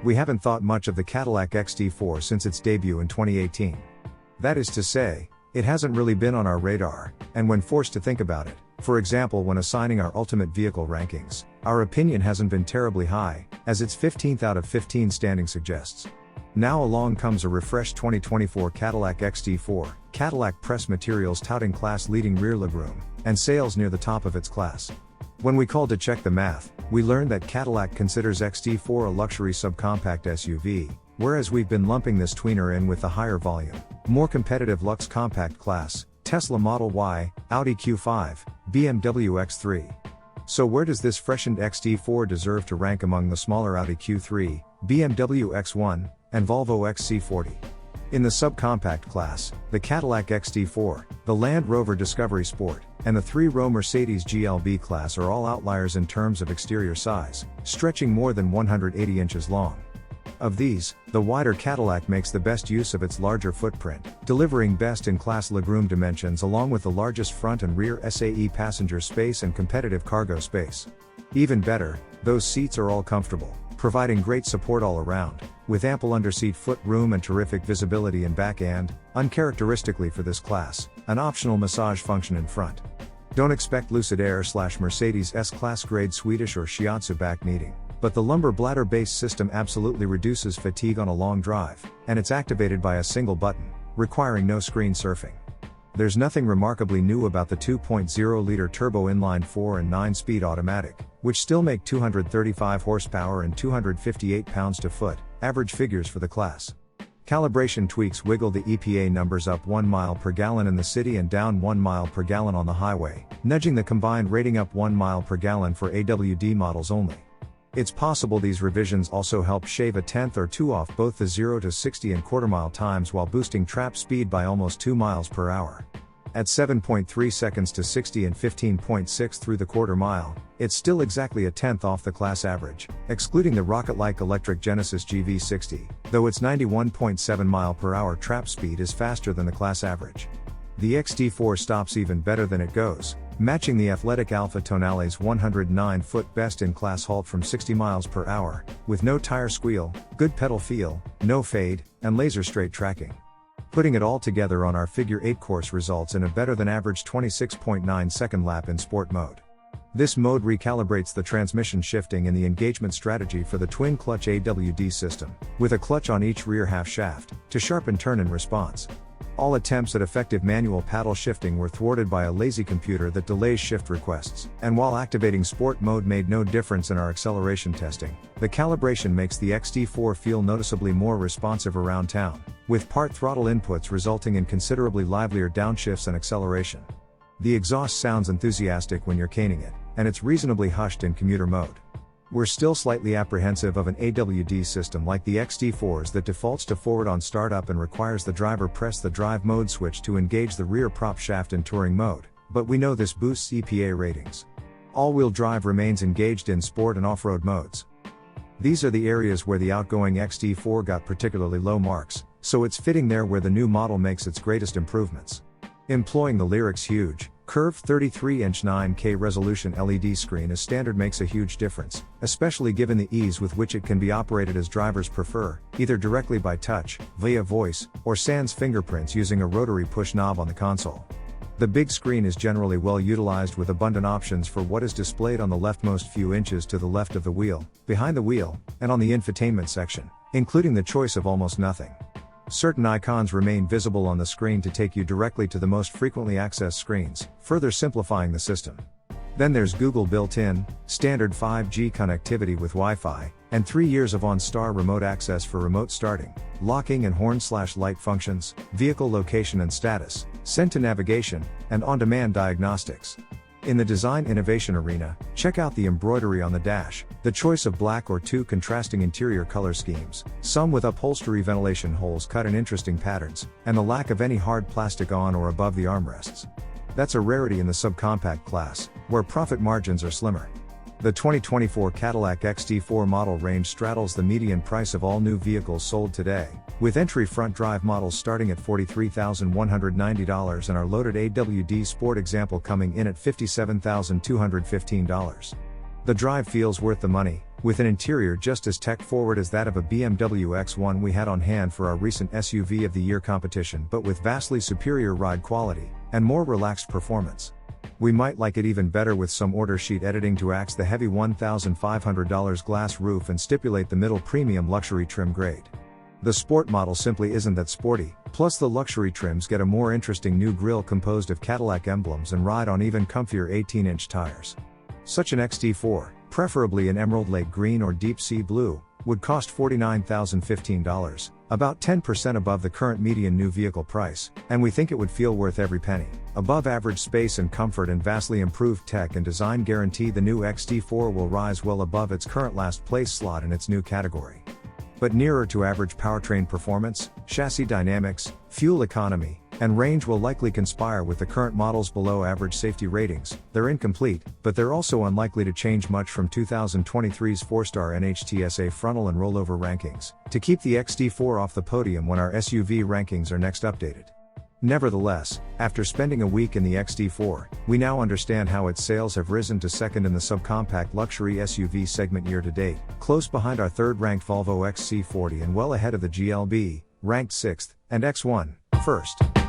We haven't thought much of the Cadillac XT4 since its debut in 2018. That is to say, it hasn't really been on our radar, and when forced to think about it, for example when assigning our ultimate vehicle rankings, our opinion hasn't been terribly high, as its 15th out of 15 standing suggests. Now along comes a refreshed 2024 Cadillac XT4, Cadillac press materials touting class-leading rear legroom, and sales near the top of its class. When we called to check the math, we learned that Cadillac considers XT4 a luxury subcompact SUV, whereas we've been lumping this tweener in with the higher volume, more competitive luxe compact class, Tesla Model Y, Audi Q5, BMW X3. So where does this freshened XT4 deserve to rank among the smaller Audi Q3, BMW X1, and Volvo XC40? In the subcompact class, the Cadillac XT4, the Land Rover Discovery Sport, and the three-row Mercedes GLB class are all outliers in terms of exterior size, stretching more than 180 inches long. Of these, the wider Cadillac makes the best use of its larger footprint, delivering best-in-class legroom dimensions along with the largest front and rear SAE passenger space and competitive cargo space. Even better, those seats are all comfortable, providing great support all around, with ample underseat foot room and terrific visibility in back and, uncharacteristically for this class, an optional massage function in front. Don't expect Lucid Air/Mercedes S-Class grade Swedish or Shiatsu back kneading, but the lumbar bladder-based system absolutely reduces fatigue on a long drive, and it's activated by a single button, requiring no screen surfing. There's nothing remarkably new about the 2.0-liter turbo inline 4 and 9-speed automatic, which still make 235 horsepower and 258 pounds-to-foot, average figures for the class. Calibration tweaks wiggle the EPA numbers up 1 mile per gallon in the city and down 1 mile per gallon on the highway, nudging the combined rating up 1 mile per gallon for AWD models only. It's possible these revisions also help shave a tenth or two off both the 0 to 60 and quarter-mile times while boosting trap speed by almost 2 miles per hour. At 7.3 seconds to 60 and 15.6 through the quarter mile, it's still exactly a tenth off the class average, excluding the rocket-like electric Genesis GV60, though its 91.7 mile per hour trap speed is faster than the class average. The XT4 stops even better than it goes, matching the athletic Alfa Tonale's 109-foot best-in-class halt from 60 miles per hour, with no tire squeal, good pedal feel, no fade, and laser-straight tracking. Putting it all together on our Figure 8 course results in a better-than-average 26.9-second lap in Sport mode. This mode recalibrates the transmission shifting and the engagement strategy for the twin-clutch AWD system, with a clutch on each rear half shaft, to sharpen turn in response. All attempts at effective manual paddle shifting were thwarted by a lazy computer that delays shift requests, and while activating Sport mode made no difference in our acceleration testing, the calibration makes the XT4 feel noticeably more responsive around town, with part throttle inputs resulting in considerably livelier downshifts and acceleration. The exhaust sounds enthusiastic when you're caning it, and it's reasonably hushed in commuter mode. We're still slightly apprehensive of an AWD system like the XT4's that defaults to forward on startup and requires the driver press the drive mode switch to engage the rear prop shaft in touring mode, but we know this boosts EPA ratings. All-wheel drive remains engaged in sport and off-road modes. These are the areas where the outgoing XT4 got particularly low marks, so it's fitting there where the new model makes its greatest improvements. Employing the Lyric's huge, curved 33-inch 9K resolution LED screen as standard makes a huge difference, especially given the ease with which it can be operated as drivers prefer, either directly by touch, via voice, or sans fingerprints using a rotary push knob on the console. The big screen is generally well utilized with abundant options for what is displayed on the leftmost few inches to the left of the wheel, behind the wheel, and on the infotainment section, including the choice of almost nothing. Certain icons remain visible on the screen to take you directly to the most frequently accessed screens, further simplifying the system. Then there's Google built-in, standard 5G connectivity with Wi-Fi, and 3 years of OnStar remote access for remote starting, locking and horn/light functions, vehicle location and status, send to navigation, and on-demand diagnostics. In the design innovation arena, check out the embroidery on the dash, the choice of black or two contrasting interior color schemes, some with upholstery ventilation holes cut in interesting patterns, and the lack of any hard plastic on or above the armrests. That's a rarity in the subcompact class, where profit margins are slimmer. The 2024 Cadillac XT4 model range straddles the median price of all new vehicles sold today, with entry front drive models starting at $43,190 and our loaded AWD Sport example coming in at $57,215. The drive feels worth the money, With an interior just as tech-forward as that of a BMW X1 we had on hand for our recent SUV of the Year competition, but with vastly superior ride quality and more relaxed performance. We might like it even better with some order sheet editing to axe the heavy $1,500 glass roof and stipulate the middle premium luxury trim grade. The sport model simply isn't that sporty, plus the luxury trims get a more interesting new grille composed of Cadillac emblems and ride on even comfier 18-inch tires. Such an XT4, preferably in emerald lake green or deep sea blue, would cost $49,015, about 10% above the current median new vehicle price, and we think it would feel worth every penny. Above average space and comfort and vastly improved tech and design guarantee the new XT4 will rise well above its current last place slot in its new category. But nearer to average powertrain performance, chassis dynamics, fuel economy, and range will likely conspire with the current model's below average safety ratings. They're incomplete, but they're also unlikely to change much from 2023's 4-star NHTSA frontal and rollover rankings, to keep the XT4 off the podium when our SUV rankings are next updated. Nevertheless, after spending a week in the XT4, we now understand how its sales have risen to second in the subcompact luxury SUV segment year to date, close behind our third-ranked Volvo XC40 and well ahead of the GLB, ranked 6th, and X1, 1st.